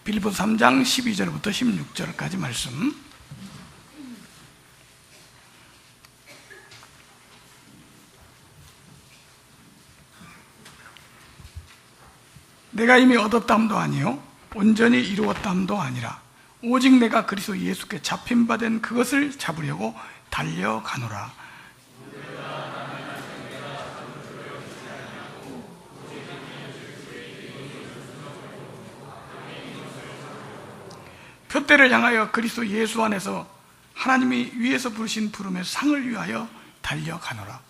빌립보서 3장 12절부터 16절까지 말씀. 내가 이미 얻었다함도 아니요 온전히 이루었다함도 아니라 오직 내가 그리스도 예수께 잡힌 바 된 그것을 잡으려고 달려가노라. 표대를 향하여 그리스도 예수 안에서 하나님이 위에서 부르신 부름의 상을 위하여 달려가노라.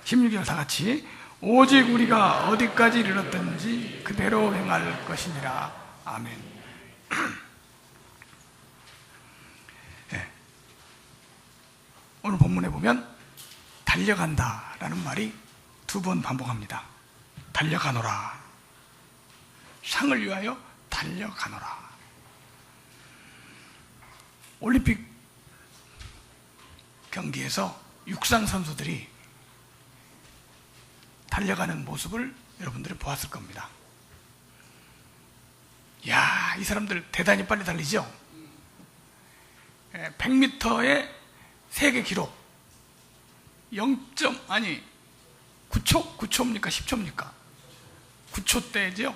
(16절) 다 같이. 오직 우리가 어디까지 이르렀든지 그대로 행할 것이니라. 아멘. 네. 오늘 본문에 보면 달려간다라는 말이 2번 반복합니다. 달려가노라. 상을 위하여 달려가노라. 올림픽 경기에서 육상 선수들이 달려가는 모습을 여러분들이 보았을 겁니다. 이야, 이 사람들 대단히 빨리 달리죠? 100m의 세계 기록 9초? 9초입니까? 10초입니까? 9초대죠?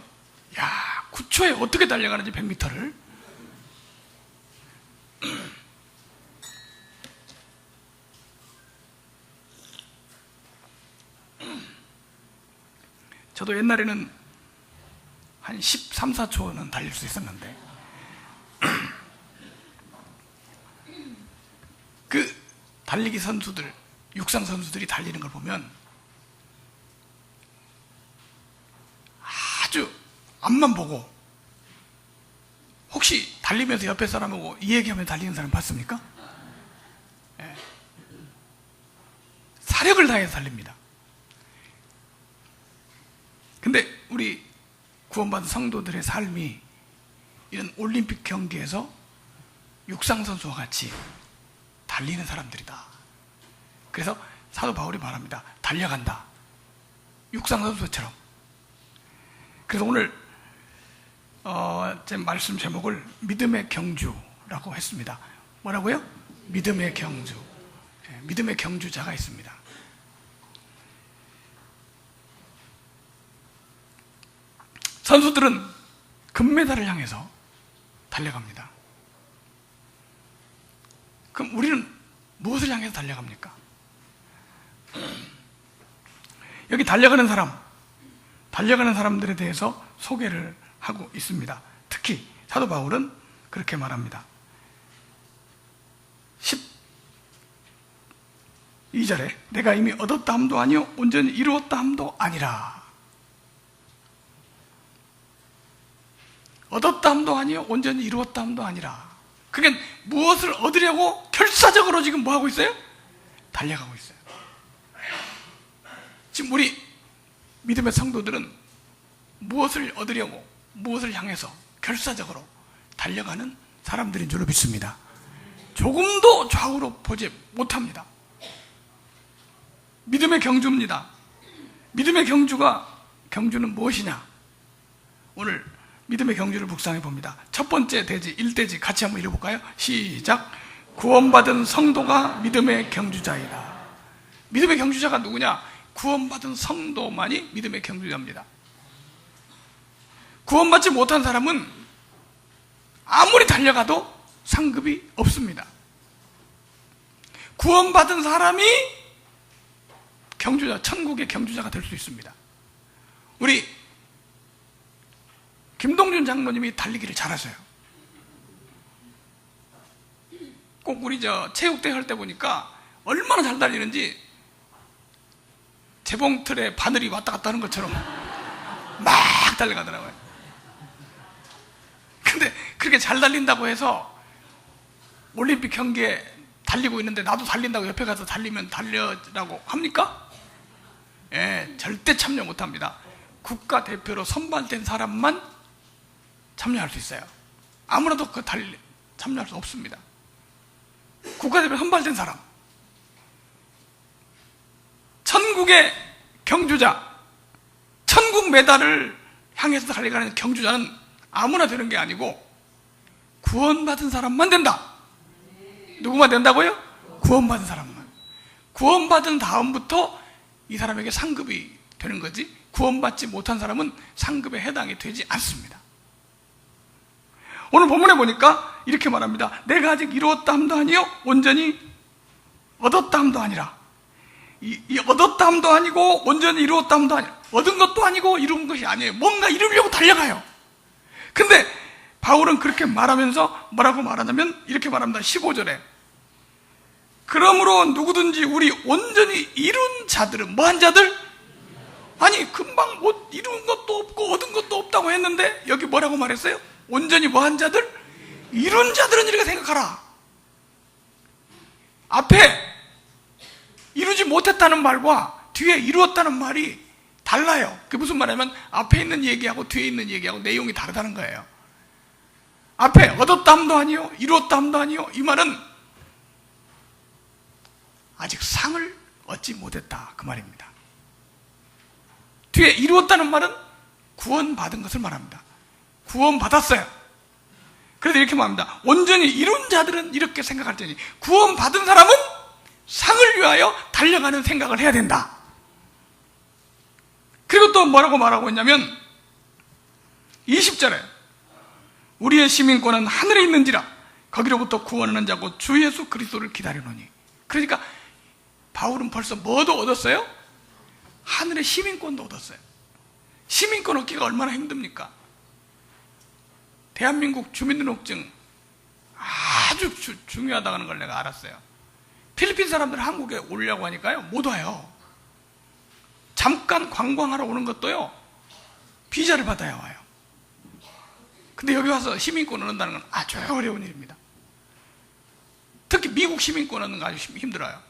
야, 9초에 어떻게 달려가는지 100m를. 저도 옛날에는 한 13, 14초는 달릴 수 있었는데 그 달리기 선수들, 육상 선수들이 달리는 걸 보면 아주 앞만 보고, 혹시 달리면서 옆에 사람하고 이 얘기하면서 달리는 사람 봤습니까? 네. 사력을 다해서 달립니다. 근데 우리 구원받은 성도들의 삶이 이런 올림픽 경기에서 육상선수와 같이 달리는 사람들이다. 그래서 사도 바울이 말합니다. 달려간다. 육상선수처럼. 그래서 오늘 제 말씀 제목을 믿음의 경주라고 했습니다. 뭐라고요? 믿음의 경주. 믿음의 경주자가 있습니다. 선수들은 금메달을 향해서 달려갑니다. 그럼 우리는 무엇을 향해서 달려갑니까? 여기 달려가는 사람들에 대해서 소개를 하고 있습니다. 특히 사도 바울은 그렇게 말합니다. 12절에 내가 이미 얻었다 함도 아니요 온전히 이루었다 함도 아니라. 얻었다 함도 아니요 온전히 이루었다 함도 아니라. 그러니까 무엇을 얻으려고 결사적으로 지금 뭐 하고 있어요? 달려가고 있어요. 지금 우리 믿음의 성도들은 무엇을 얻으려고, 무엇을 향해서 결사적으로 달려가는 사람들인 줄로 믿습니다. 조금도 좌우로 보지 못합니다. 믿음의 경주입니다. 믿음의 경주는 무엇이냐? 오늘 믿음의 경주를 묵상해 봅니다. 첫 번째 대지, 1대지 같이 한번 읽어볼까요? 시작. 구원받은 성도가 믿음의 경주자이다. 믿음의 경주자가 누구냐? 구원받은 성도만이 믿음의 경주자입니다. 구원받지 못한 사람은 아무리 달려가도 상급이 없습니다. 구원받은 사람이 경주자, 천국의 경주자가 될 수 있습니다. 우리 김동준 장로님이 달리기를 잘하셔요. 꼭 우리 체육대회 할 때 보니까 얼마나 잘 달리는지 재봉틀에 바늘이 왔다 갔다 하는 것처럼 막 달려가더라고요. 근데 그렇게 잘 달린다고 해서 올림픽 경기에 달리고 있는데 나도 달린다고 옆에 가서 달리면 달려라고 합니까? 예, 절대 참여 못합니다. 국가대표로 선발된 사람만 참여할 수 있어요. 아무나도 참여할 수 없습니다. 국가대표 선발된 사람, 천국의 경주자, 천국 메달을 향해서 달려가는 경주자는 아무나 되는 게 아니고 구원받은 사람만 된다. 누구만 된다고요? 구원받은 사람만. 구원받은 다음부터 이 사람에게 상급이 되는 거지, 구원받지 못한 사람은 상급에 해당이 되지 않습니다. 오늘 본문에 보니까 이렇게 말합니다. 내가 아직 이루었다 함도 아니요 온전히 얻었다 함도 아니라. 이 얻었다 함도 아니고 온전히 이루었다 함도 아니라, 얻은 것도 아니고 이룬 것이 아니에요. 뭔가 이루려고 달려가요. 근데 바울은 그렇게 말하면서 뭐라고 말하냐면 이렇게 말합니다. 15절에 그러므로 누구든지 우리 온전히 이룬 자들은, 뭐한 자들? 아니 금방 못 이룬 것도 없고 얻은 것도 없다고 했는데 여기 뭐라고 말했어요? 온전히 뭐한 자들? 이룬 자들은 이렇게 생각하라. 앞에 이루지 못했다는 말과 뒤에 이루었다는 말이 달라요. 그게 무슨 말이냐면 앞에 있는 얘기하고 뒤에 있는 얘기하고 내용이 다르다는 거예요. 앞에 얻었다 함도 아니요 이루었다 함도 아니요, 이 말은 아직 상을 얻지 못했다 그 말입니다. 뒤에 이루었다는 말은 구원받은 것을 말합니다. 구원받았어요. 그래서 이렇게 말합니다. 온전히 이룬 자들은 이렇게 생각할 테니 구원받은 사람은 상을 위하여 달려가는 생각을 해야 된다. 그리고 또 뭐라고 말하고 있냐면 20절에 우리의 시민권은 하늘에 있는지라 거기로부터 구원하는 자고 주 예수 그리스도를 기다리노니. 그러니까 바울은 벌써 뭐도 얻었어요? 하늘의 시민권도 얻었어요. 시민권 얻기가 얼마나 힘듭니까? 대한민국 주민등록증 아주 중요하다는 걸 내가 알았어요. 필리핀 사람들 한국에 오려고 하니까요 못 와요. 잠깐 관광하러 오는 것도요 비자를 받아야 와요. 근데 여기 와서 시민권을 얻는다는 건 아주 어려운 일입니다. 특히 미국 시민권 얻는 거 아주 힘들어요.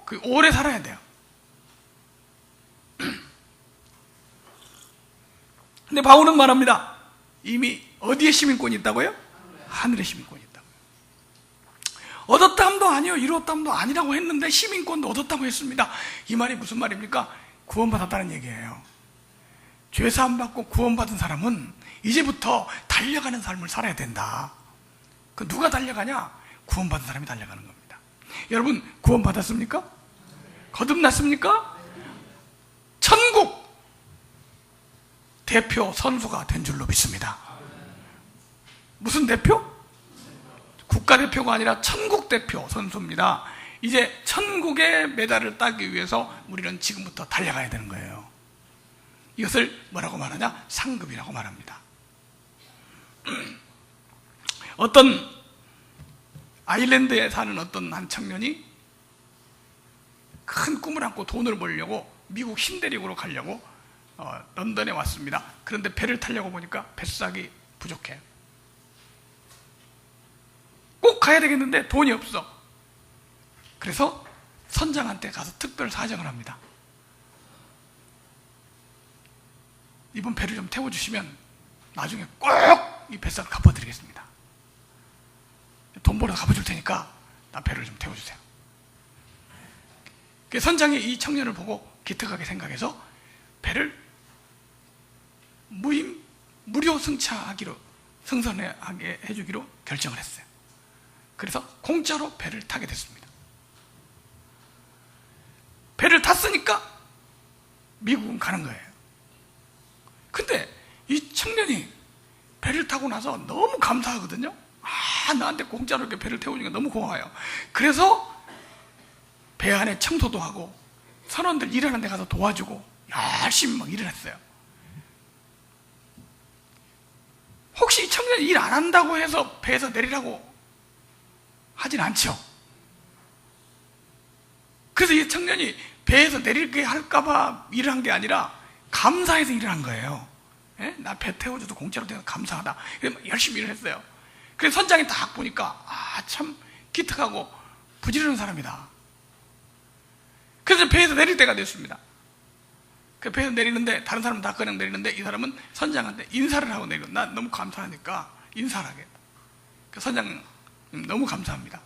그 오래 살아야 돼요. 근데 바울은 말합니다. 이미 어디에 시민권이 있다고요? 하늘에 시민권이 있다고요. 얻었다 함도 아니요 이루었다 함도 아니라고 했는데 시민권도 얻었다고 했습니다. 이 말이 무슨 말입니까? 구원받았다는 얘기예요. 죄사함 받고 구원받은 사람은 이제부터 달려가는 삶을 살아야 된다. 그 누가 달려가냐? 구원받은 사람이 달려가는 겁니다. 여러분 구원받았습니까? 거듭났습니까? 천국 대표 선수가 된 줄로 믿습니다. 무슨 대표? 국가대표가 아니라 천국 대표 선수입니다. 이제 천국의 메달을 따기 위해서 우리는 지금부터 달려가야 되는 거예요. 이것을 뭐라고 말하냐? 상급이라고 말합니다. 어떤 아일랜드에 사는 어떤 한 청년이 큰 꿈을 안고 돈을 벌려고 미국 신대륙으로 가려고 런던에 왔습니다. 그런데 배를 타려고 보니까 뱃삭이 부족해요. 꼭 가야 되겠는데 돈이 없어. 그래서 선장한테 가서 특별 사정을 합니다. 이번 배를 좀 태워주시면 나중에 꼭 이 뱃삭을 갚아드리겠습니다. 돈 벌어서 갚아줄 테니까 나 배를 좀 태워주세요. 선장이 이 청년을 보고 기특하게 생각해서 배를 무료 승차하기로, 승선하게 해주기로 결정을 했어요. 그래서 공짜로 배를 타게 됐습니다. 배를 탔으니까 미국은 가는 거예요. 근데 이 청년이 배를 타고 나서 너무 감사하거든요. 나한테 공짜로 이렇게 배를 태우니까 너무 고마워요. 그래서 배 안에 청소도 하고 선원들 일하는 데 가서 도와주고 열심히 막 일을 했어요. 혹시 이 청년이 일 안 한다고 해서 배에서 내리라고 하진 않죠. 그래서 이 청년이 배에서 내리게 할까봐 일을 한 게 아니라 감사해서 일을 한 거예요. 나 배 태워줘도 공짜로 돼서 감사하다. 그래서 열심히 일을 했어요. 그래서 선장이 딱 보니까 참 기특하고 부지런한 사람이다. 그래서 배에서 내릴 때가 됐습니다. 그 배에서 내리는데 다른 사람은 다 그냥 내리는데 이 사람은 선장한테 인사를 하고 내리고, 나 너무 감사하니까 인사를 하겠다. 그 선장 너무 감사합니다.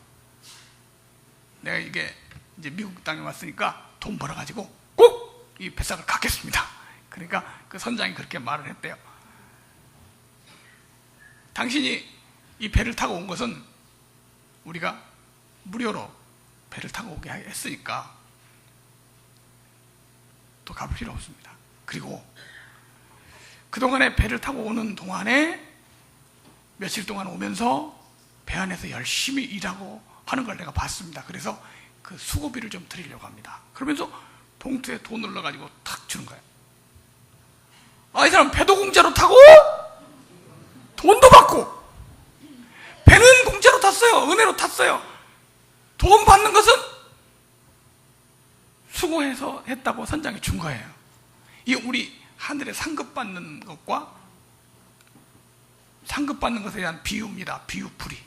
내가 이게 이제 미국 땅에 왔으니까 돈 벌어가지고 꼭 이 뱃삭을 갖겠습니다. 그러니까 그 선장이 그렇게 말을 했대요. 당신이 이 배를 타고 온 것은 우리가 무료로 배를 타고 오게 했으니까 또 갚을 필요 없습니다. 그리고 그동안에 배를 타고 오는 동안에 며칠 동안 오면서 배 안에서 열심히 일하고 하는 걸 내가 봤습니다. 그래서 그 수고비를 좀 드리려고 합니다. 그러면서 봉투에 돈을 넣어가지고 탁 주는 거예요. 아, 이 사람 배도 공짜로 타고 돈도 받고, 배는 공짜로 탔어요. 은혜로 탔어요. 돈 받는 것은 수고해서 했다고 선장이 준 거예요. 이 우리 하늘에 상급 받는 것과 상급 받는 것에 대한 비유입니다. 비유풀이.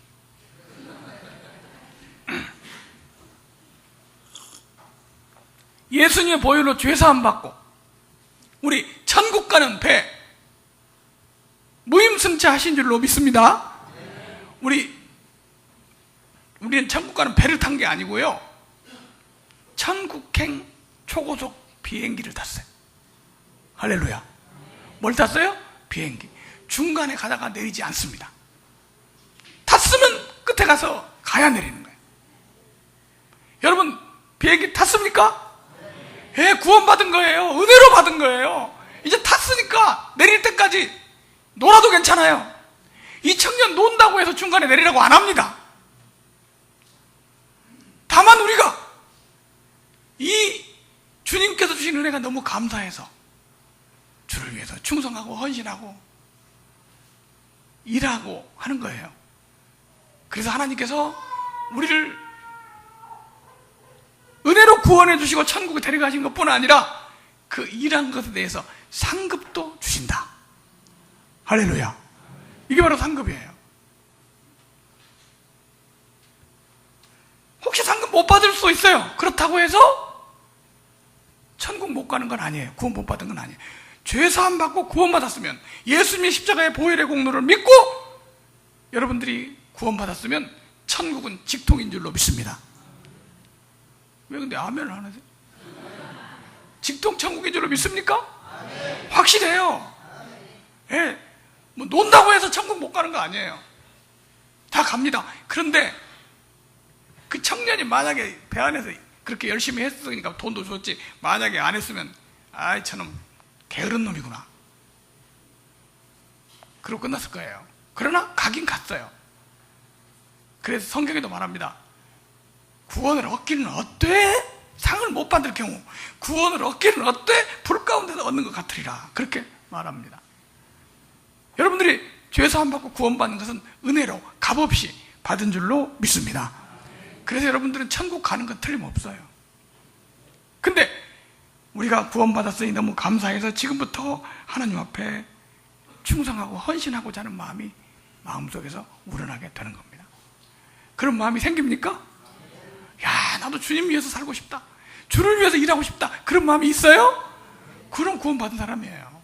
예수님의 보혈로 죄사함 받고 우리 천국 가는 배 무임승차하신 줄로 믿습니다. 우리는 천국 가는 배를 탄 게 아니고요, 천국행 초고속 비행기를 탔어요. 할렐루야. 뭘 탔어요? 비행기. 중간에 가다가 내리지 않습니다. 탔으면 끝에 가서 가야 내리는 거예요. 여러분 비행기 탔습니까? 예, 구원받은 거예요. 은혜로 받은 거예요. 이제 탔으니까 내릴 때까지 놀아도 괜찮아요. 이 청년 논다고 해서 중간에 내리라고 안 합니다. 다만 우리가 이 주님께서 주신 은혜가 너무 감사해서 주를 위해서 충성하고 헌신하고 일하고 하는 거예요. 그래서 하나님께서 우리를 은혜로 구원해 주시고 천국에 데려가신 것뿐 아니라 그 일한 것에 대해서 상급도 주신다. 할렐루야. 이게 바로 상급이에요. 혹시 상급 못 받을 수 있어요. 그렇다고 해서 천국 못 가는 건 아니에요. 구원 못 받은 건 아니에요. 죄사함 받고 구원 받았으면, 예수님의 십자가의 보혈의 공로를 믿고 여러분들이 구원 받았으면 천국은 직통인 줄로 믿습니다. 왜 근데 아멘을 안 하세요? 직통 천국인 줄로 믿습니까? 확실해요. 예, 뭐 논다고 해서 천국 못 가는 거 아니에요. 다 갑니다. 그런데 그 청년이 만약에 배 안에서 그렇게 열심히 했으니까 돈도 줬지, 만약에 안 했으면 아이 저놈 게으른 놈이구나 그러고 끝났을 거예요. 그러나 가긴 갔어요. 그래서 성경에도 말합니다. 구원을 얻기는 어때? 상을 못 받을 경우 구원을 얻기는 어때? 불 가운데서 얻는 것 같으리라. 그렇게 말합니다. 여러분들이 죄사함 받고 구원받는 것은 은혜로 값없이 받은 줄로 믿습니다. 그래서 여러분들은 천국 가는 건 틀림없어요. 근데 우리가 구원받았으니 너무 감사해서 지금부터 하나님 앞에 충성하고 헌신하고자 하는 마음이 마음속에서 우러나게 되는 겁니다. 그런 마음이 생깁니까? 야, 나도 주님 위해서 살고 싶다, 주를 위해서 일하고 싶다, 그런 마음이 있어요? 그럼 구원 받은 사람이에요.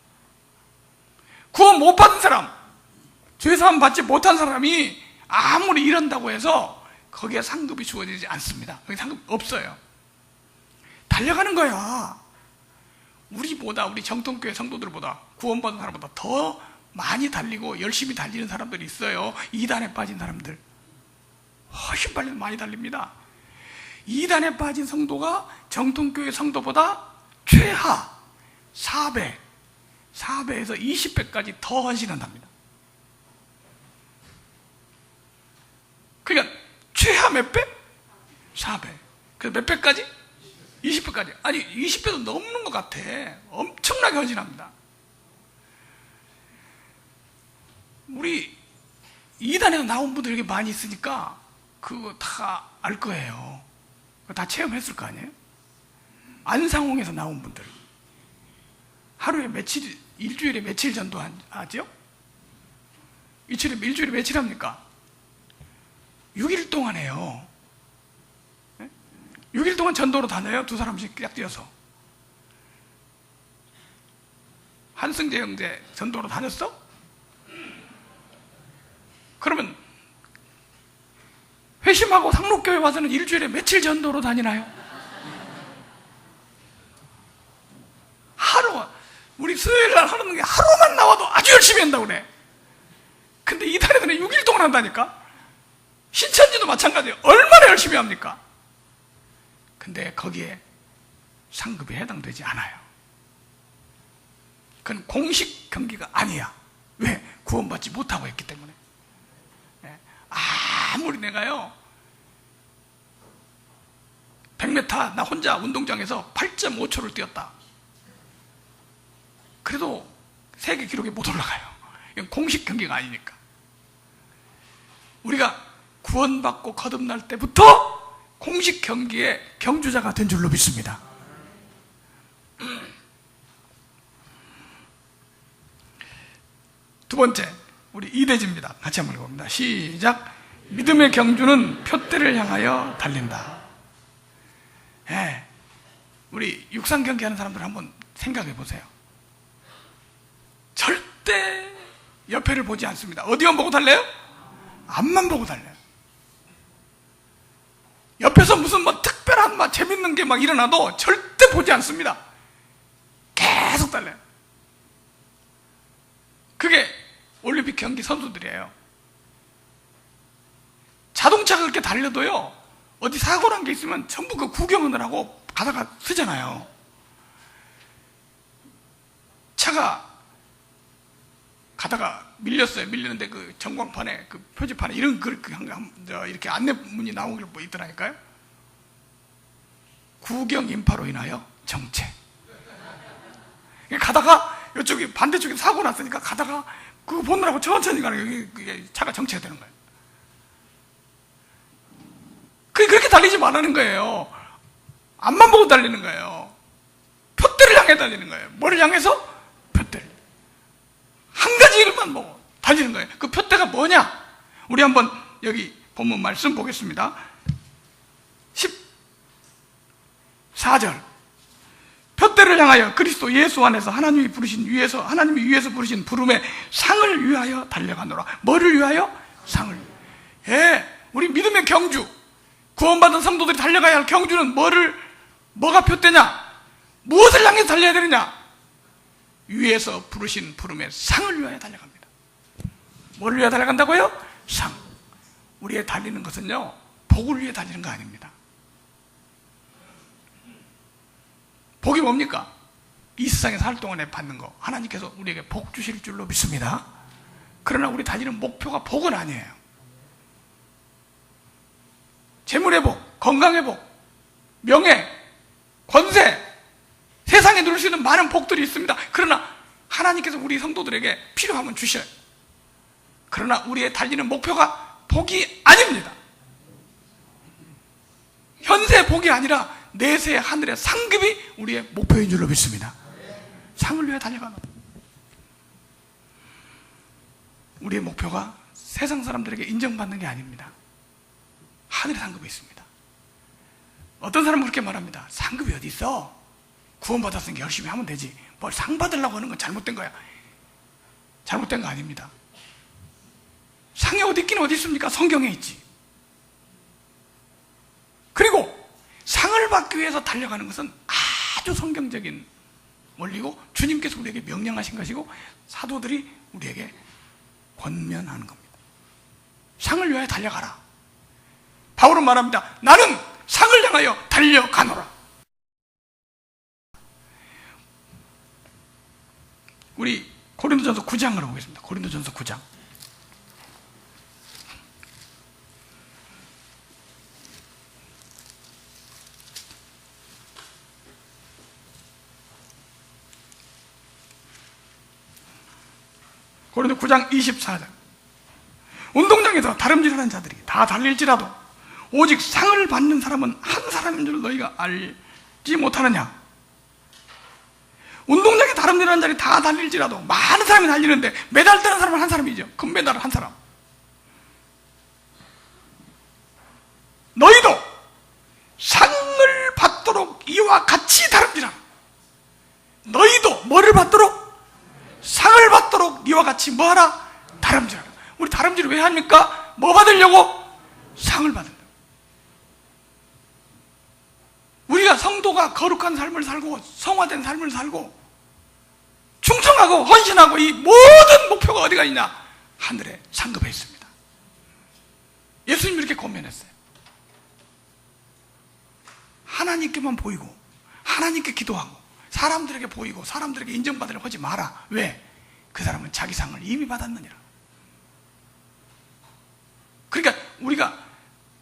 구원 못 받은 사람, 죄사함 받지 못한 사람이 아무리 이런다고 해서 거기에 상급이 주어지지 않습니다. 거기 상급 없어요. 달려가는 거야. 우리 정통교회 성도들보다, 구원받은 사람보다 더 많이 달리고 열심히 달리는 사람들이 있어요. 이단에 빠진 사람들 훨씬 빨리 많이 달립니다. 이단에 빠진 성도가 정통교회 성도보다 최하 4배에서 20배까지 더 헌신한답니다. 그러니까 최하 몇 배? 4배. 그래서 몇 배까지? 20배까지. 아니 20배도 넘는 것 같아. 엄청나게 헌신합니다. 우리 이단에서 나온 분들 이렇게 많이 있으니까 그거 다 알 거예요. 다 체험했을 거 아니에요? 안상홍에서 나온 분들 하루에 며칠, 일주일에 며칠 전도하죠? 일주일에 며칠 합니까? 6일 동안 해요. 6일 동안 전도로 다녀요. 두 사람씩 딱 뛰어서. 한승재 형제 전도로 다녔어? 그러면 회심하고 상록교회 와서는 일주일에 며칠 전도로 다니나요? 하루, 우리 수요일날 하는 게 하루만 나와도 아주 열심히 한다고 그래. 근데 이달에는 6일 동안 한다니까? 신천지도 마찬가지예요. 얼마나 열심히 합니까? 근데 거기에 상급이 해당되지 않아요. 그건 공식 경기가 아니야. 왜? 구원받지 못하고 했기 때문에. 아무리 내가요 100m 나 혼자 운동장에서 8.5초를 뛰었다. 그래도 세계 기록에 못 올라가요. 이건 공식 경기가 아니니까. 우리가 구원받고 거듭날 때부터 공식 경기에 경주자가 된 줄로 믿습니다. 두 번째, 우리 이대지입니다. 같이 한번 읽어봅니다. 시작. 믿음의 경주는 표대를 향하여 달린다. 예, 우리 육상 경기하는 사람들 한번 생각해 보세요. 절대 옆에를 보지 않습니다. 어디만 보고 달려요? 앞만 보고 달려요. 옆에서 무슨 특별한 재밌는 게 일어나도 절대 보지 않습니다. 계속 달려요. 그게 올림픽 경기 선수들이에요. 자동차가 그렇게 달려도요, 어디 사고 난 게 있으면 전부 그 구경을 하고 가다가 쓰잖아요. 차가 가다가 밀렸어요. 밀리는데 그 전광판에, 그 표지판에 이런 이렇게 안내문이 나온 게 있더라니까요. 구경 인파로 인하여 정체. 가다가 이쪽이 반대쪽에 사고 났으니까 가다가 그거 보느라고 천천히 가는 거예요. 차가 정체가 되는 거예요. 그렇게 달리지 말라는 거예요. 앞만 보고 달리는 거예요. 표대를 향해 달리는 거예요. 뭐를 향해서? 표대를. 한 가지 일만 보고 달리는 거예요. 그 표대가 뭐냐? 우리 한번 여기 본문 말씀 보겠습니다. 14절. 표대를 향하여 그리스도 예수 안에서 하나님이 위에서 부르신 부름의 상을 위하여 달려가노라. 뭐를 위하여? 상을. 예, 우리 믿음의 경주, 구원받은 성도들이 달려가야 할 경주는 뭐가 표대냐? 무엇을 향해 달려야 되느냐? 위에서 부르신 부름의 상을 위하여 달려갑니다. 뭐를 위하여 달려간다고요? 상. 우리의 달리는 것은요, 복을 위해 달리는 거 아닙니다. 복이 뭡니까? 이 세상에 살 동안에 받는 거, 하나님께서 우리에게 복 주실 줄로 믿습니다. 그러나 우리 달리는 목표가 복은 아니에요. 재물의 복, 건강의 복, 명예, 권세, 세상에 누릴 수 있는 많은 복들이 있습니다. 그러나 하나님께서 우리 성도들에게 필요하면 주셔요. 그러나 우리의 달리는 목표가 복이 아닙니다. 현세의 복이 아니라 내세 하늘의 상급이 우리의 목표인 줄로 믿습니다. 상을 위해 달려가는, 우리의 목표가 세상 사람들에게 인정받는 게 아닙니다. 하늘의 상급이 있습니다. 어떤 사람은 그렇게 말합니다. 상급이 어디 있어? 구원받았으니까 열심히 하면 되지. 뭘 상 받으려고 하는 건 잘못된 거야. 잘못된 거 아닙니다. 상이 어디 있긴 어디 있습니까? 성경에 있지. 그리고 상을 받기 위해서 달려가는 것은 아주 성경적인 원리고 주님께서 우리에게 명령하신 것이고 사도들이 우리에게 권면하는 겁니다. 상을 위하여 달려가라. 바울은 말합니다. 나는 상을 향하여 달려가노라. 우리 고린도전서 9장을 보겠습니다. 고린도전서 9장. 고린도 9장 24절. 운동장에서 다름질하는 자들이 다 달릴지라도 오직 상을 받는 사람은 한 사람인 줄 너희가 알지 못하느냐? 운동장에 다름질하는 자들이 다 달릴지라도 많은 사람이 달리는데 메달되는 사람은 한 사람이죠. 금메달은 한 사람. 너희도 상을 받도록 이와 같이 다름질하라. 너희도 뭐를 받도록? 상을 받도록 이와 같이 뭐하라? 다름질하라. 우리 다름질을 왜 합니까? 뭐 받으려고? 상을 받는다. 성도가 거룩한 삶을 살고 성화된 삶을 살고 충성하고 헌신하고 이 모든 목표가 어디가 있냐? 하늘에 상급해 있습니다. 예수님이 이렇게 권면했어요. 하나님께만 보이고 하나님께 기도하고 사람들에게 보이고 사람들에게 인정받으려고 하지 마라. 왜? 그 사람은 자기 상을 이미 받았느니라. 그러니까 우리가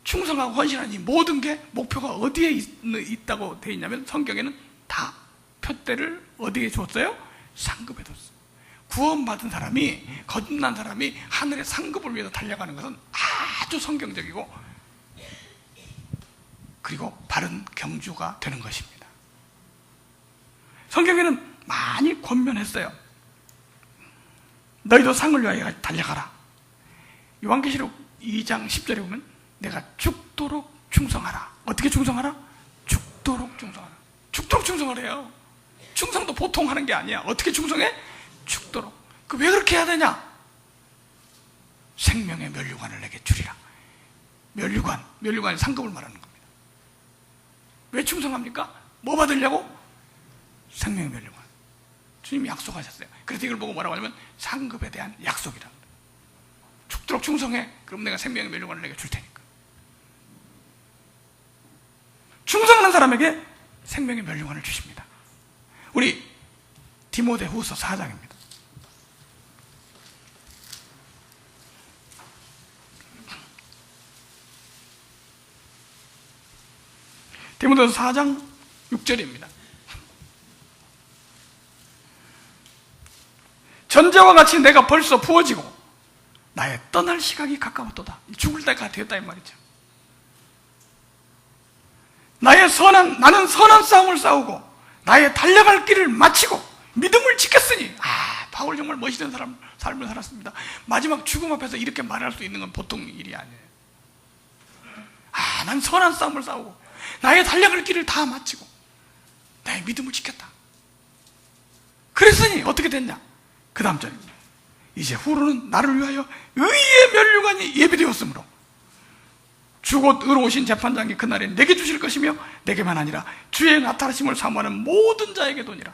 충성하고 헌신하는 이 모든 게 목표가 어디에 있다고 되어 있냐면 성경에는 다 표대를 어디에 줬어요? 상급에 뒀어요. 구원받은 사람이, 거듭난 사람이 하늘의 상급을 위해서 달려가는 것은 아주 성경적이고 그리고 바른 경주가 되는 것입니다. 성경에는 많이 권면했어요. 너희도 상을 위하여 달려가라. 요한계시록 2장 10절에 보면 내가 죽도록 충성하라. 어떻게 충성하라? 죽도록 충성하라. 죽도록 충성하래요. 충성도 보통 하는 게 아니야. 어떻게 충성해? 죽도록. 그 왜 그렇게 해야 되냐? 생명의 면류관을 내게 주리라. 면류관이 상급을 말하는 겁니다. 왜 충성합니까? 뭐 받으려고? 생명의 면류관. 주님이 약속하셨어요. 그래서 이걸 보고 뭐라고 하냐면 상급에 대한 약속이라. 죽도록 충성해. 그럼 내가 생명의 면류관을 내게 줄 테니까. 충성하는 사람에게 생명의 면류관을 주십니다. 우리 디모데후서 4장입니다. 디모데후서 4장 6절입니다. 전제와 같이 내가 벌써 부어지고 나의 떠날 시각이 가까웠도다. 죽을 때가 되었다 이 말이죠. 나는 선한 싸움을 싸우고 나의 달려갈 길을 마치고 믿음을 지켰으니 바울 정말 멋있는 삶을 살았습니다. 마지막 죽음 앞에서 이렇게 말할 수 있는 건 보통 일이 아니에요. 난 선한 싸움을 싸우고 나의 달려갈 길을 다 마치고 나의 믿음을 지켰다. 그랬으니 어떻게 됐냐? 그 다음 절입니다. 이제 후로는 나를 위하여 의의 면류관이 예비되었으므로 주곧 의로우신 재판장이 그날에 내게 주실 것이며 내게만 아니라 주의 나타나심을 사모하는 모든 자에게 도니라.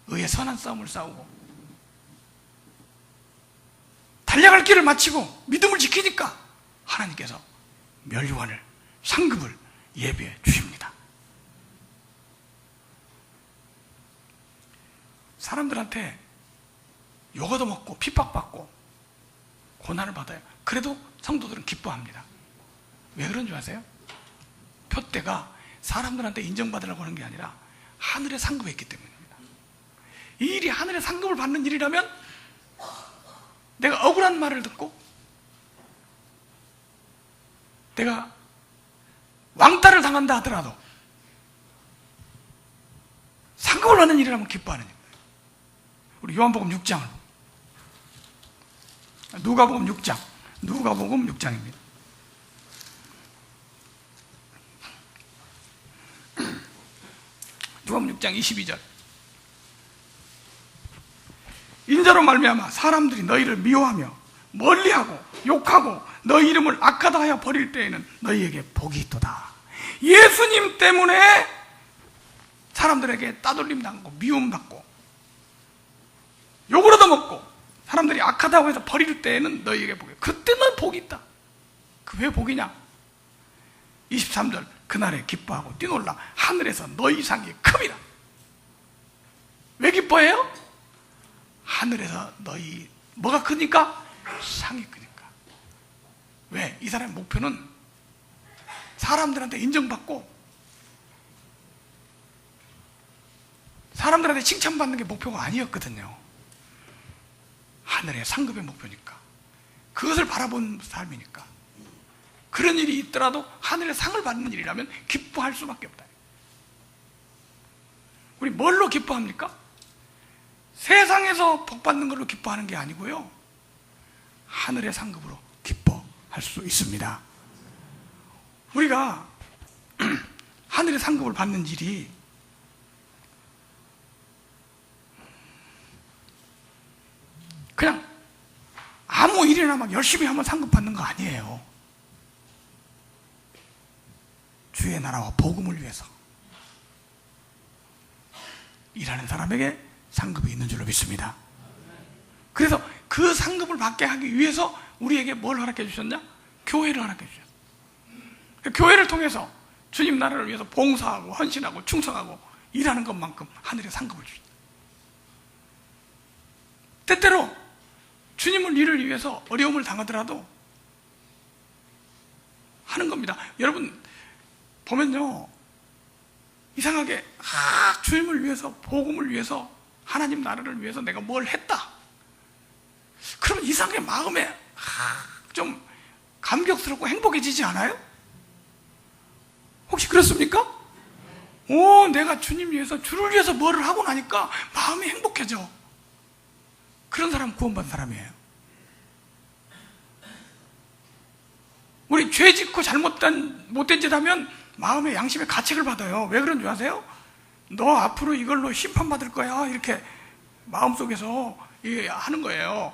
의의 선한 싸움을 싸우고 달려갈 길을 마치고 믿음을 지키니까 하나님께서 면류관을, 상급을 예비해 주십니다. 사람들한테 욕 얻어먹고 핍박받고 고난을 받아요. 그래도 성도들은 기뻐합니다. 왜 그런 줄 아세요? 표대가 사람들한테 인정받으려고 하는 게 아니라 하늘의 상급에 있기 때문입니다. 이 일이 하늘의 상급을 받는 일이라면 내가 억울한 말을 듣고 내가 왕따를 당한다 하더라도 상급을 받는 일이라면 기뻐하는 일입니다. 우리 요한복음 6장을 누가복음 6장입니다. 누가복음 6장 22절. 인자로 말미암아 사람들이 너희를 미워하며 멀리하고 욕하고 너희 이름을 악하다 하여 버릴 때에는 너희에게 복이 있도다. 예수님 때문에 사람들에게 따돌림 당하고 미움 받고 욕을 얻어먹고 사람들이 악하다고 해서 버릴 때에는 너희에게 복이, 그때는 복이 있다. 그 왜 복이냐? 23절. 그날에 기뻐하고 뛰놀라 하늘에서 너희 상이 큼이라. 왜 기뻐해요? 하늘에서 너희 뭐가 크니까? 상이 크니까. 왜? 이 사람의 목표는 사람들한테 인정받고 사람들한테 칭찬받는 게 목표가 아니었거든요. 하늘의 상급의 목표니까. 그것을 바라본 삶이니까. 그런 일이 있더라도 하늘의 상을 받는 일이라면 기뻐할 수밖에 없다. 우리 뭘로 기뻐합니까? 세상에서 복 받는 걸로 기뻐하는 게 아니고요, 하늘의 상급으로 기뻐할 수 있습니다. 우리가 하늘의 상급을 받는 일이 그냥 아무 일이나 막 열심히 하면 상급 받는 거 아니에요. 주의 나라와 복음을 위해서 일하는 사람에게 상급이 있는 줄로 믿습니다. 그래서 그 상급을 받게 하기 위해서 우리에게 뭘 허락해 주셨냐? 교회를 허락해 주셨어요. 교회를 통해서 주님 나라를 위해서 봉사하고 헌신하고 충성하고 일하는 것만큼 하늘의 상급을 주셨어요. 때때로 주님을 일을 위해서 어려움을 당하더라도 하는 겁니다. 여러분 보면요, 이상하게 주님을 위해서, 복음을 위해서, 하나님 나라를 위해서 내가 뭘 했다, 그러면 이상하게 마음에 좀 감격스럽고 행복해지지 않아요? 혹시 그렇습니까? 내가 주님 위해서, 주를 위해서 뭐를 하고 나니까 마음이 행복해져. 그런 사람은 구원받은 사람이에요. 우리 죄 짓고 못된 짓 하면 마음의 양심의 가책을 받아요. 왜 그런 줄 아세요? 너 앞으로 이걸로 심판받을 거야, 이렇게 마음속에서 하는 거예요.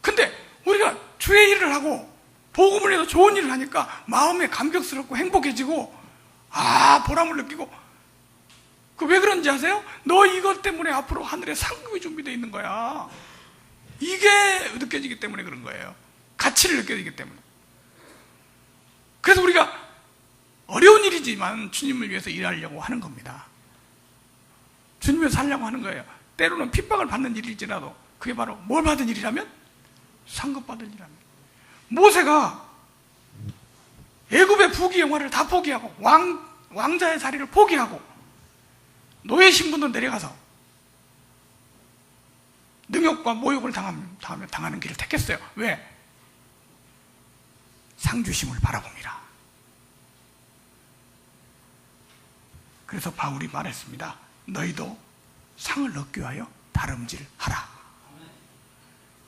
근데 우리가 주의 일을 하고 복음을 해서 좋은 일을 하니까 마음에 감격스럽고 행복해지고 보람을 느끼고, 그 왜 그런지 아세요? 너 이것 때문에 앞으로 하늘에 상급이 준비되어 있는 거야. 이게 느껴지기 때문에 그런 거예요. 가치를 느껴지기 때문에. 그래서 우리가 어려운 일이지만 주님을 위해서 일하려고 하는 겁니다. 주님을 위해서 살려고 하는 거예요. 때로는 핍박을 받는 일일지라도 그게 바로 뭘 받은 일이라면? 상급받은 일이라면. 모세가 애굽의 부귀영화를 다 포기하고 왕자의 자리를 포기하고 노예 신분으로 내려가서 능욕과 모욕을 당하는 길을 택했어요. 왜? 상주심을 바라봅니다. 그래서 바울이 말했습니다. 너희도 상을 얻기 위하여 다름질하라.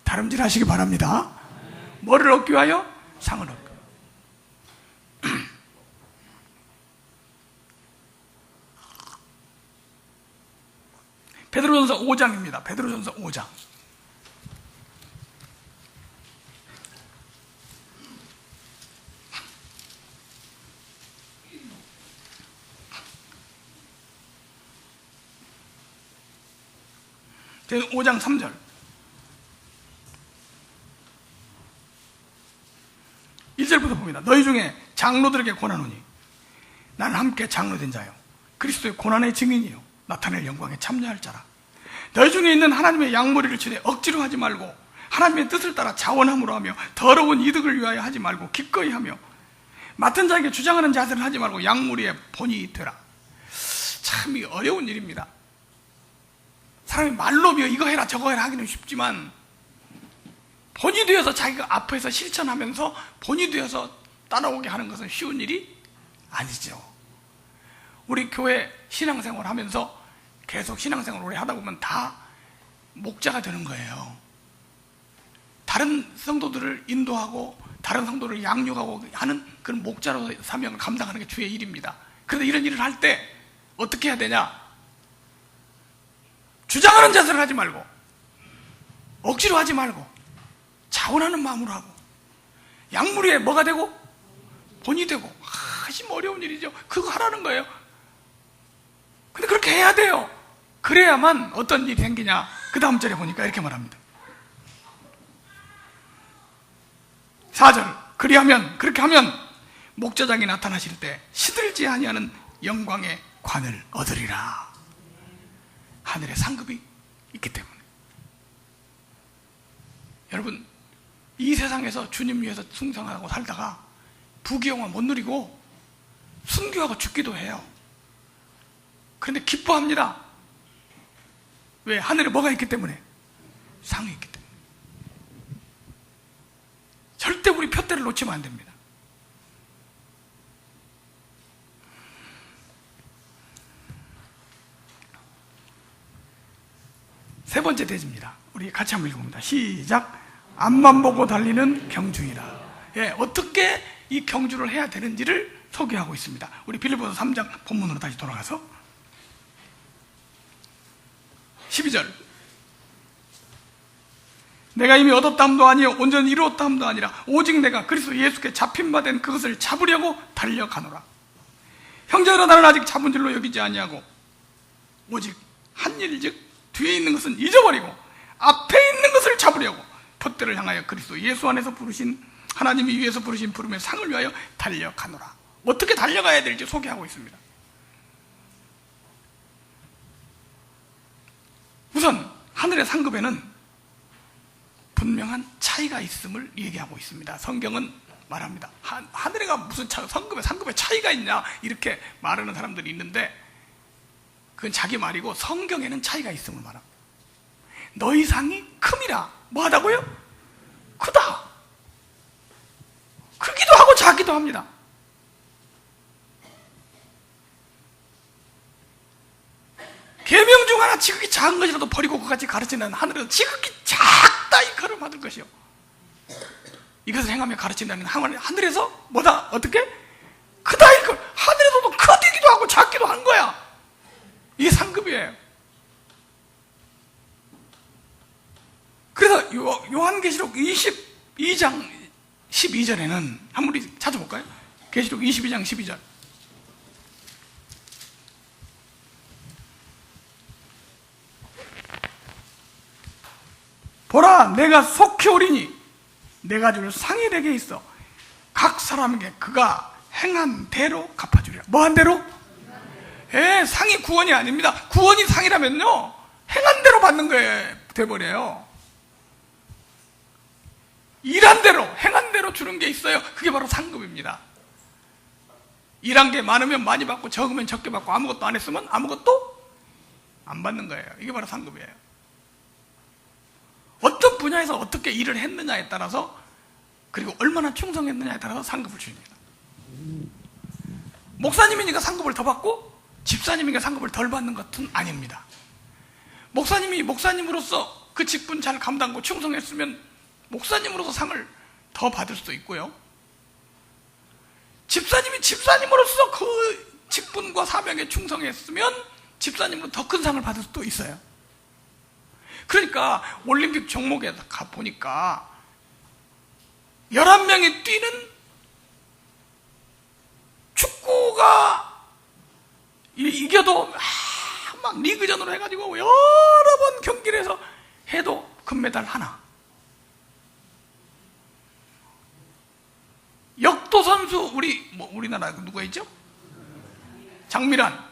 다름질 하시기 바랍니다. 뭐를 얻기 위하여? 상을 얻기 위하여. 베드로전서 5장입니다. 베드로전서 5장. 제가 5장 3절. (1절부터) 봅니다. 너희 중에 장로들에게 권하노니 나는 함께 장로된 자요 그리스도의 고난의 증인이요 나타낼 영광에 참여할 자라. 너희 중에 있는 하나님의 양머리를 치되 억지로 하지 말고 하나님의 뜻을 따라 자원함으로 하며 더러운 이득을 위하여 하지 말고 기꺼이 하며 맡은 자에게 주장하는 자세를 하지 말고 양무리의 본이 되라. 참 어려운 일입니다. 사람이 말로 이거 해라 저거 해라 하기는 쉽지만 본이 되어서 자기가 앞에서 실천하면서 본이 되어서 따라오게 하는 것은 쉬운 일이 아니죠. 우리 교회 신앙생활 하면서 계속 신앙생활 오래 하다 보면 다 목자가 되는 거예요. 다른 성도들을 인도하고 다른 성도를 양육하고 하는 그런 목자로 사명을 감당하는 게 주의 일입니다. 그런데 이런 일을 할 때 어떻게 해야 되냐? 주장하는 자세를 하지 말고 억지로 하지 말고 자원하는 마음으로 하고 양무리에 뭐가 되고? 본이 되고. 참 어려운 일이죠. 그거 하라는 거예요. 근데 그렇게 해야 돼요. 그래야만 어떤 일이 생기냐. 그 다음 절에 보니까 이렇게 말합니다. 4절. 그렇게 하면 목자장이 나타나실 때 시들지 아니하는 영광의 관을 얻으리라. 하늘의 상급이 있기 때문에. 여러분, 이 세상에서 주님 위해서 충성하고 살다가 부귀영화 못 누리고 순교하고 죽기도 해요. 그런데 기뻐합니다. 왜? 하늘에 뭐가 있기 때문에? 상이 있기 때문에. 절대 우리 표대를 놓치면 안 됩니다. 세 번째 대지입니다. 우리 같이 한번 읽어봅니다. 시작. 앞만 보고 달리는 경주이라. 예, 어떻게 이 경주를 해야 되는지를 소개하고 있습니다. 우리 빌립보서 3장 본문으로 다시 돌아가서 12절. 내가 이미 얻었다함도 아니요 온전히 이루었다함도 아니라 오직 내가 그리스도 예수께 잡힌 바 된 그것을 잡으려고 달려가노라. 형제들아 나는 아직 잡은 줄로 여기지 아니하고 오직 한 일즉 뒤에 있는 것은 잊어버리고 앞에 있는 것을 잡으려고 푯대를 향하여 그리스도 예수 안에서 부르신 하나님이 위에서 부르신 부름의 상을 위하여 달려가노라. 어떻게 달려가야 될지 소개하고 있습니다. 우선 하늘의 상급에는 분명한 차이가 있음을 얘기하고 있습니다. 성경은 말합니다. 하늘에가 무슨 상급에 차이가 있냐 이렇게 말하는 사람들이 있는데 그건 자기 말이고 성경에는 차이가 있음을 말합니다. 너희 상이 큼이라 뭐하다고요? 크다. 크기도 하고 작기도 합니다. 계명 중 하나 지극히 작은 것이라도 버리고 그같이 가르치는 하늘은 지극히 작다 이 글을 받을 것이요 이것을 행하며 가르친다는 하늘에서 뭐다? 어떻게? 크다 이 글. 하늘에서도 크기도 하고 작기도 한 거야. 이게 상급이에요. 그래서 요한계시록 22장 12절에는 한번 우리 찾아볼까요? 계시록 22장 12절. 보라 내가 속히 오리니 내가 줄 상이 내게 있어 각 사람에게 그가 행한 대로 갚아주리라. 뭐한 대로? 상이 구원이 아닙니다. 구원이 상이라면요 행한 대로 받는 거에 돼버려요. 일한 대로 행한 대로 주는 게 있어요. 그게 바로 상급입니다. 일한 게 많으면 많이 받고 적으면 적게 받고 아무것도 안 했으면 아무것도 안 받는 거예요. 이게 바로 상급이에요. 어떤 분야에서 어떻게 일을 했느냐에 따라서 그리고 얼마나 충성했느냐에 따라서 상급을 줍니다. 목사님이니까 상급을 더 받고 집사님이니까 상급을 덜 받는 것은 아닙니다. 목사님이 목사님으로서 그 직분 잘 감당하고 충성했으면 목사님으로서 상을 더 받을 수도 있고요. 집사님이 집사님으로서 그 직분과 사명에 충성했으면 집사님으로 더 큰 상을 받을 수도 있어요. 그러니까 올림픽 종목에 가보니까 11명이 뛰는 축구가 이겨도 막 리그전으로 해가지고 여러 번 경기를 해서 해도 금메달 하나. 역도 선수 우리나라 누가 있죠? 장미란.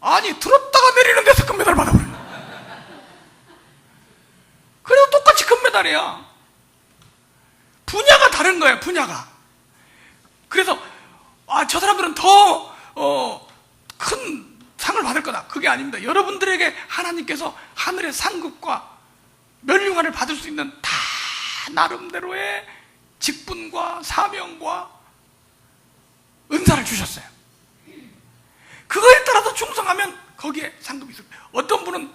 아니 들었다가 내리는 데서 금메달 받아버려. 그래도 똑같이 금메달이야. 분야가 다른 거야, 분야가. 그래서 저 사람들은 더 큰 상을 받을 거다. 그게 아닙니다. 여러분들에게 하나님께서 하늘의 상급과 멸류관을 받을 수 있는 다 나름대로의 직분과 사명과 은사를 주셨어요. 그거에 따라서 충성하면 거기에 상급이 있어요. 어떤 분은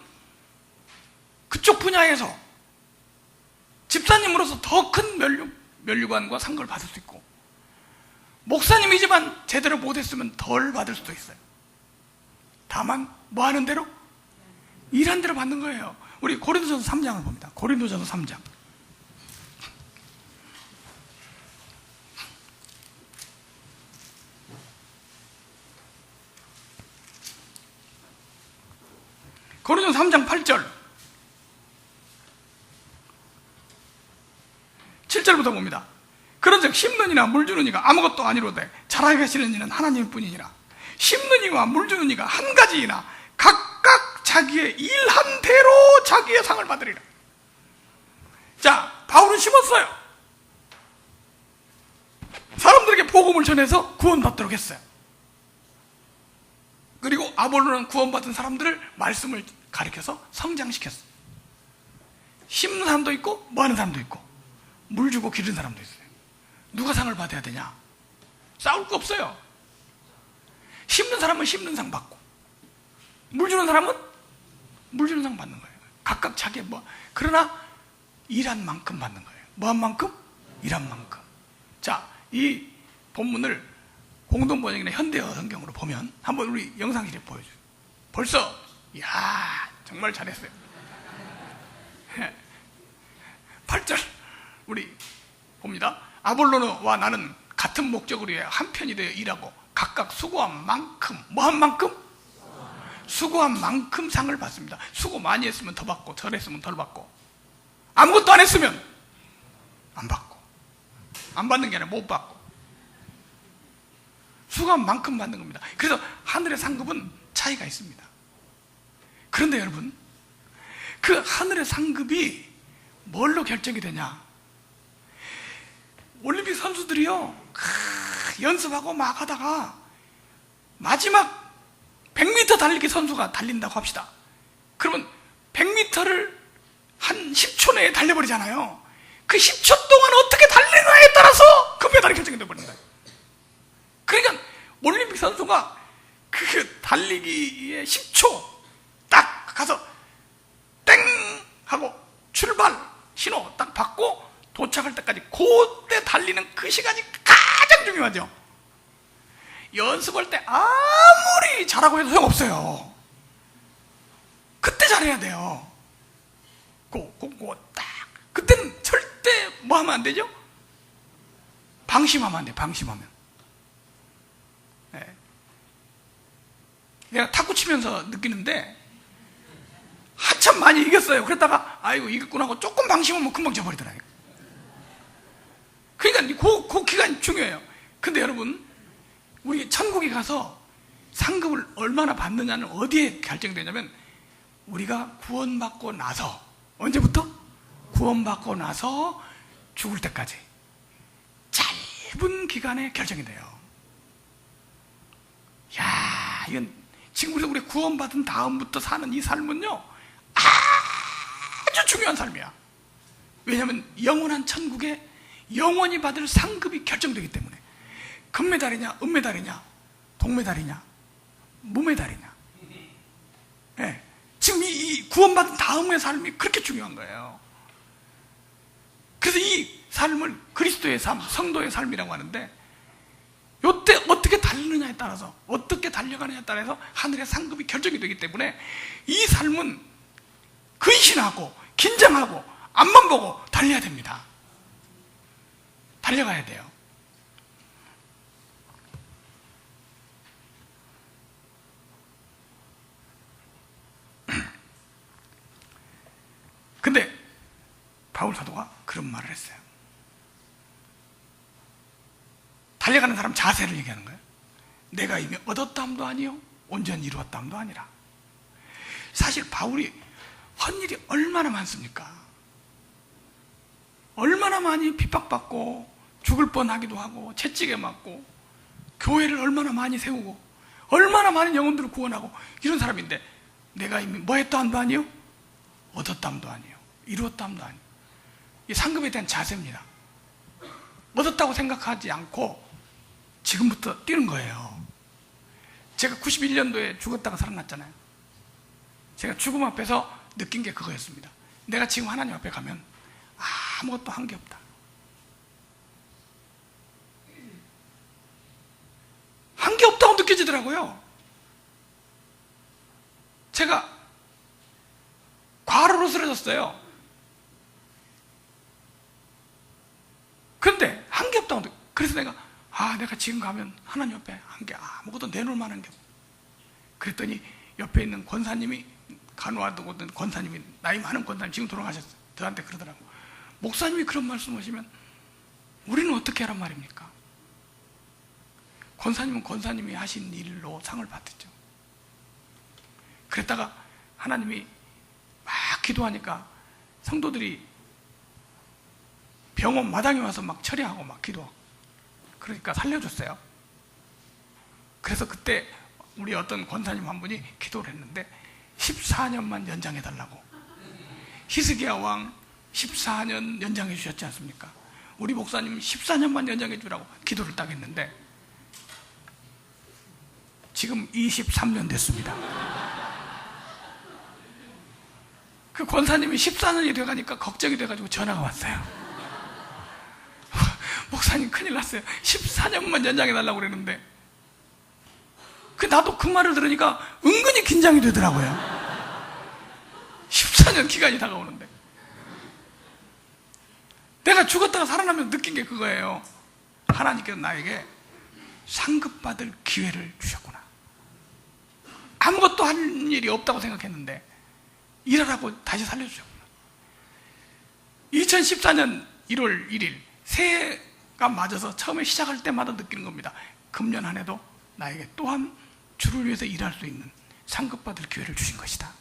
그쪽 분야에서 집사님으로서 더 큰 멸류관과 상급을 받을 수 있고, 목사님이지만 제대로 못했으면 덜 받을 수도 있어요. 다만 뭐 하는 대로? 일한 대로 받는 거예요. 우리 고린도전서 3장을 봅니다. 고린도전서 3장. 고린도전서 3장 8절 7절부터 봅니다. 그런즉 심는 이나 물 주는 이가 아무것도 아니로되 자라게 하시는 이는 하나님 뿐이니라. 심는 이와 물 주는 이가 한 가지이나 각각 자기의 일한 대로 자기의 상을 받으리라. 자, 바울은 심었어요. 사람들에게 복음을 전해서 구원받도록 했어요. 그리고 아볼로는 구원받은 사람들을 말씀을 가르쳐서 성장시켰어요. 심는 사람도 있고 뭐 하는 사람도 있고 물 주고 기르는 사람도 있어요. 누가 상을 받아야 되냐? 싸울 거 없어요. 심는 사람은 심는 상 받고 물 주는 사람은 물 주는 상 받는 거예요. 각각 자기 그러나 일한 만큼 받는 거예요. 뭐 한 만큼? 일한 만큼. 자, 이 본문을 공동번역이나 현대어 성경으로 보면 한번 우리 영상실에 보여줘요. 벌써 이야 정말 잘했어요. 8절 우리 봅니다. 아볼로와 나는 같은 목적을 위해 한 편이 되어 일하고 각각 수고한 만큼, 뭐 한 만큼? 수고한 만큼 상을 받습니다. 수고 많이 했으면 더 받고, 덜 했으면 덜 받고, 아무것도 안 했으면 안 받고, 안 받는 게 아니라 못 받고, 수고한 만큼 받는 겁니다. 그래서 하늘의 상급은 차이가 있습니다. 그런데 여러분, 그 하늘의 상급이 뭘로 결정이 되냐? 올림픽 선수들이요, 연습하고 막 하다가 마지막 100m 달리기 선수가 달린다고 합시다. 그러면 100m를 한 10초 내에 달려버리잖아요. 그 10초 동안 어떻게 달리느냐에 따라서 금메달이 결정이 되어버린다. 그러니까 올림픽 선수가 그 달리기에 10초 딱 가서 땡 하고 출발 신호 딱 받고 도착할 때까지 그때 달리는 그 시간이 가장 중요하죠. 연습할 때 아무리 잘하고 해도 소용없어요. 그때 잘해야 돼요. 딱 그때는 절대 뭐 하면 안 되죠? 방심하면 안 돼. 방심하면. 네. 내가 탁구 치면서 느끼는데 한참 많이 이겼어요. 그랬다가 아이고 이겼구나 하고 조금 방심하면 금방 져버리더라고요. 그러니까 그 기간이 중요해요. 근데 여러분, 우리 천국에 가서 상급을 얼마나 받느냐는 어디에 결정되냐면, 우리가 구원받고 나서, 언제부터? 구원받고 나서 죽을 때까지 짧은 기간에 결정이 돼요. 야, 이건 지금 우리 구원받은 다음부터 사는 이 삶은요, 아주 중요한 삶이야. 왜냐하면 영원한 천국에 영원히 받을 상급이 결정되기 때문에. 금메달이냐, 은메달이냐, 동메달이냐, 무메달이냐. 네. 지금 이 구원받은 다음의 삶이 그렇게 중요한 거예요. 그래서 이 삶을 그리스도의 삶, 성도의 삶이라고 하는데, 요때 어떻게 달리느냐에 따라서, 어떻게 달려가느냐에 따라서 하늘의 상급이 결정이 되기 때문에 이 삶은 근신하고 긴장하고 앞만 보고 달려야 됩니다. 달려가야 돼요. 근데 바울 사도가 그런 말을 했어요. 달려가는 사람 자세를 얘기하는 거예요. 내가 이미 얻었다함도 아니요 온전히 이루었다함도 아니라. 사실 바울이 한 일이 얼마나 많습니까? 얼마나 많이 핍박받고 죽을 뻔하기도 하고 채찍에 맞고 교회를 얼마나 많이 세우고 얼마나 많은 영혼들을 구원하고 이런 사람인데, 내가 이미 뭐 했다함도 아니요 얻었다함도 아니요 이루었다함도 아니요. 이 상급에 대한 자세입니다. 얻었다고 생각하지 않고 지금부터 뛰는 거예요. 제가 91년도에 죽었다가 살아났잖아요. 제가 죽음 앞에서 느낀 게 그거였습니다. 내가 지금 하나님 앞에 가면 아무것도 한 게 없다. 한 게 없다고 느껴지더라고요. 제가 과로로 쓰러졌어요. 그런데 한 게 없다고 그래서 내가 내가 지금 가면 하나님 옆에 한 게 아무것도 내놓을 만한 게 없다. 그랬더니 옆에 있는 권사님이, 간호하던 권사님이, 나이 많은 권사님, 지금 돌아가셨어요. 저한테 그러더라고. 목사님이 그런 말씀 하시면 우리는 어떻게 하란 말입니까? 권사님은 권사님이 하신 일로 상을 받았죠. 그랬다가 하나님이 막 기도하니까 성도들이 병원 마당에 와서 막 처리하고 막 기도하고, 그러니까 살려줬어요. 그래서 그때 우리 어떤 권사님 한 분이 기도를 했는데 14년만 연장해달라고. 히스기야 왕 14년 연장해 주셨지 않습니까? 우리 목사님 14년만 연장해 주라고 기도를 딱 했는데 지금 23년 됐습니다. 그 권사님이 14년이 돼가니까 걱정이 돼가지고 전화가 왔어요. 목사님 큰일 났어요. 14년만 연장해달라고 그러는데, 나도 그 말을 들으니까 은근히 긴장이 되더라고요. 14년 기간이 다가오는데. 내가 죽었다가 살아나면서 느낀 게 그거예요. 하나님께서 나에게 상급받을 기회를 주셨구나. 아무것도 할 일이 없다고 생각했는데 일하라고 다시 살려주셨구나. 2014년 1월 1일 새해가 맞아서 처음에 시작할 때마다 느끼는 겁니다. 금년 한 해도 나에게 또한 주를 위해서 일할 수 있는 상급받을 기회를 주신 것이다.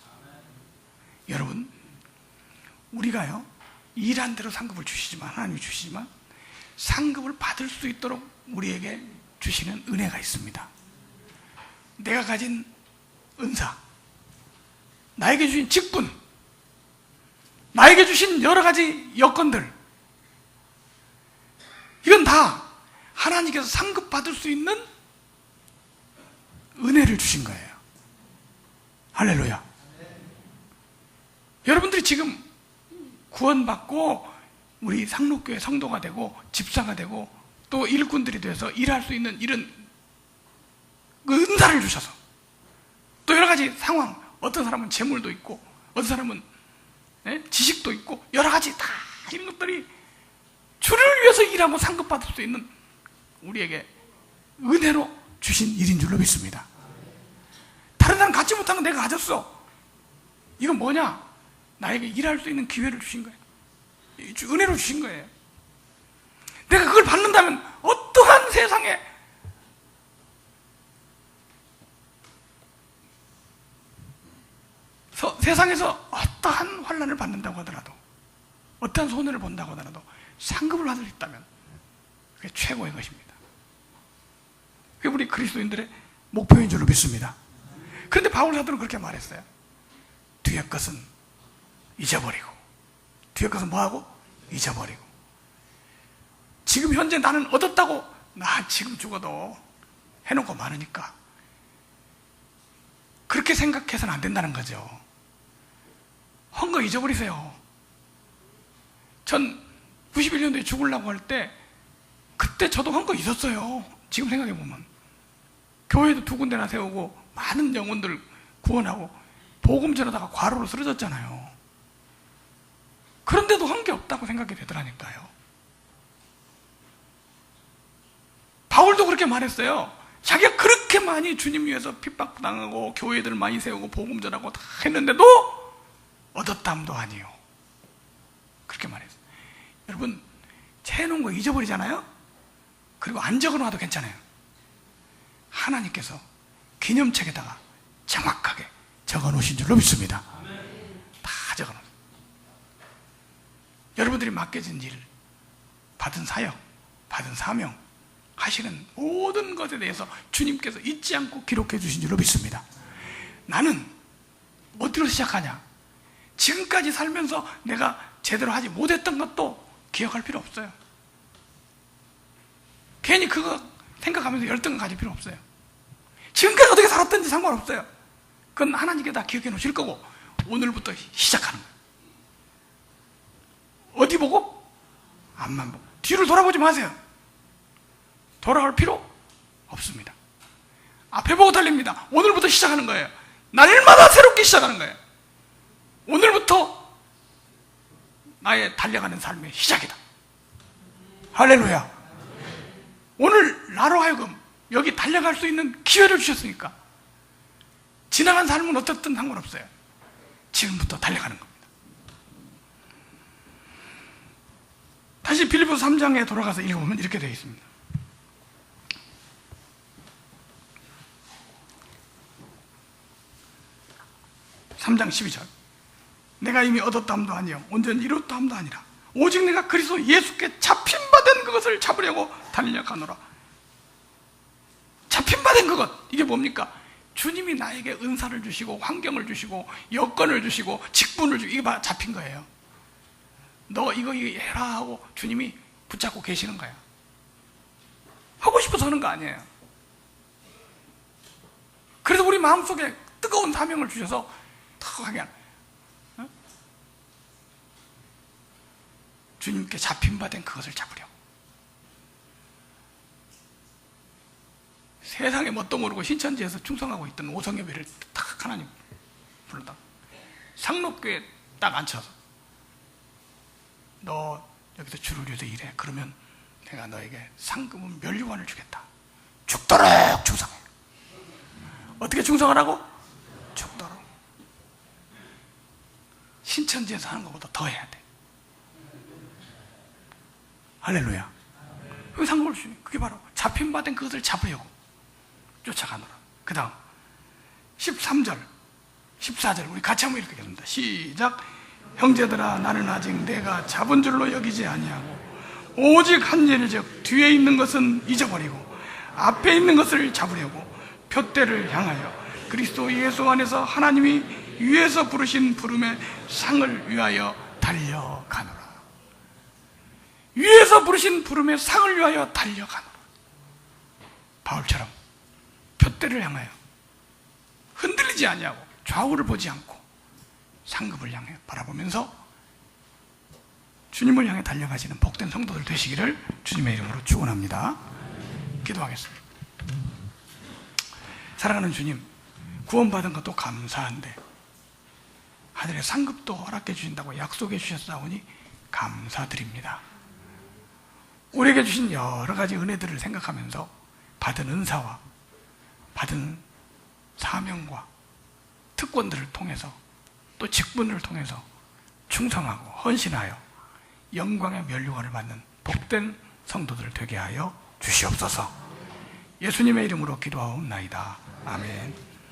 여러분, 우리가요 일한 대로 상급을 주시지만, 하나님이 주시지만 상급을 받을 수 있도록 우리에게 주시는 은혜가 있습니다. 내가 가진 은사, 나에게 주신 직분, 나에게 주신 여러 가지 여건들, 이건 다 하나님께서 상급받을 수 있는 은혜를 주신 거예요. 할렐루야. 여러분들이 지금 구원받고 우리 상록교회 성도가 되고 집사가 되고 또 일꾼들이 돼서 일할 수 있는 이런 은사를 주셔서, 또 여러 가지 상황, 어떤 사람은 재물도 있고 어떤 사람은 지식도 있고 여러 가지 다 이런 것들이 주를 위해서 일하고 상급받을 수 있는 우리에게 은혜로 주신 일인 줄로 믿습니다. 다른 사람 갖지 못한 건 내가 가졌어. 이건 뭐냐? 나에게 일할 수 있는 기회를 주신 거예요. 은혜로 주신 거예요. 내가 그걸 받는다면 어떠한 세상에 세상에서 어떠한 환난을 받는다고 하더라도, 어떠한 손해를 본다고 하더라도 상급을 받을 수 있다면 그게 최고의 것입니다. 그게 우리 그리스도인들의 목표인 줄로 믿습니다. 그런데 바울 사도는 그렇게 말했어요. 뒤의 것은 잊어버리고, 뒤의 것은 뭐하고? 잊어버리고. 지금 현재 나는 얻었다고, 나 지금 죽어도 해놓은 거 많으니까 그렇게 생각해서는 안 된다는 거죠. 헌 거 잊어버리세요. 전 91년도에 죽으려고 할 때 그때 저도 헌 거 있었어요. 지금 생각해보면 교회도 2군데나 세우고 많은 영혼들 구원하고 복음 전하다가 과로로 쓰러졌잖아요. 그런데도 한 게 없다고 생각이 되더라니까요. 바울도 그렇게 말했어요. 자기가 그렇게 많이 주님 위해서 핍박당하고 교회들 많이 세우고 복음 전하고 다 했는데도 얻었담도 아니요. 그렇게 말했어요. 여러분, 해놓은 거 잊어버리잖아요. 그리고 안 적어놔도 괜찮아요. 하나님께서 기념책에다가 정확하게 적어놓으신 줄로 믿습니다. 다 적어놓으세요. 여러분들이 맡겨진 일, 받은 사역, 받은 사명, 하시는 모든 것에 대해서 주님께서 잊지 않고 기록해 주신 줄로 믿습니다. 나는 어디로 시작하냐? 지금까지 살면서 내가 제대로 하지 못했던 것도 기억할 필요 없어요. 괜히 그거 생각하면서 열등감 가질 필요 없어요. 지금까지 어떻게 살았든지 상관없어요. 그건 하나님께 다 기억해 놓으실 거고, 오늘부터 시작하는 거예요. 어디 보고? 앞만 보고. 뒤를 돌아보지 마세요. 돌아올 필요 없습니다. 앞에 보고 달립니다. 오늘부터 시작하는 거예요. 날마다 새롭게 시작하는 거예요. 오늘부터 나의 달려가는 삶의 시작이다. 할렐루야. 오늘 나로 하여금 여기 달려갈 수 있는 기회를 주셨으니까 지나간 삶은 어떻든 상관없어요. 지금부터 달려가는 겁니다. 다시 빌립보서 3장에 돌아가서 읽어보면 이렇게 되어 있습니다. 3장 12절. 내가 이미 얻었다함도 아니요 온전히 이뤘다함도 아니라 오직 내가 그리스도 예수께 잡힌바된 그것을 잡으려고 달려가노라. 잡힌바된 그것, 이게 뭡니까? 주님이 나에게 은사를 주시고 환경을 주시고 여건을 주시고 직분을 주시고, 이게 잡힌 거예요. 너 이거 해라 하고 주님이 붙잡고 계시는 거야. 하고 싶어서 하는 거 아니에요. 그래서 우리 마음속에 뜨거운 사명을 주셔서 더 하게 하는, 주님께 잡힌 바 된 그것을 잡으려고. 세상에 뭣도 모르고 신천지에서 충성하고 있던 오성예배를 딱 하나님 불러다 상록교에 딱 앉혀서 너 여기서 주를 위해서 일해. 그러면 내가 너에게 상금은 면류관을 주겠다. 죽도록 충성해. 어떻게 충성하라고? 죽도록. 신천지에서 하는 것보다 더 해야 돼. 할렐루야. 왜 상관없이? 그게 바로 잡힌 바 된 그것을 잡으려고 쫓아가노라. 그 다음 13절 14절 우리 같이 한번 읽겠습니다. 시작. 형제들아, 나는 아직 내가 잡은 줄로 여기지 아니하고 오직 한 일을 즉 뒤에 있는 것은 잊어버리고 앞에 있는 것을 잡으려고 표대를 향하여 그리스도 예수 안에서 하나님이 위에서 부르신 부름의 상을 위하여 달려가노라. 위에서 부르신 부름의 상을 위하여 달려가노라. 바울처럼 표대를 향하여 흔들리지 아니하고 좌우를 보지 않고 상급을 향해 바라보면서 주님을 향해 달려가시는 복된 성도들 되시기를 주님의 이름으로 축원합니다. 기도하겠습니다. 사랑하는 주님, 구원받은 것도 감사한데 하늘의 상급도 허락해 주신다고 약속해 주셨사오니 감사드립니다. 우리에게 주신 여러 가지 은혜들을 생각하면서 받은 은사와 받은 사명과 특권들을 통해서 또 직분을 통해서 충성하고 헌신하여 영광의 면류관을 받는 복된 성도들 되게 하여 주시옵소서. 예수님의 이름으로 기도하옵나이다. 아멘.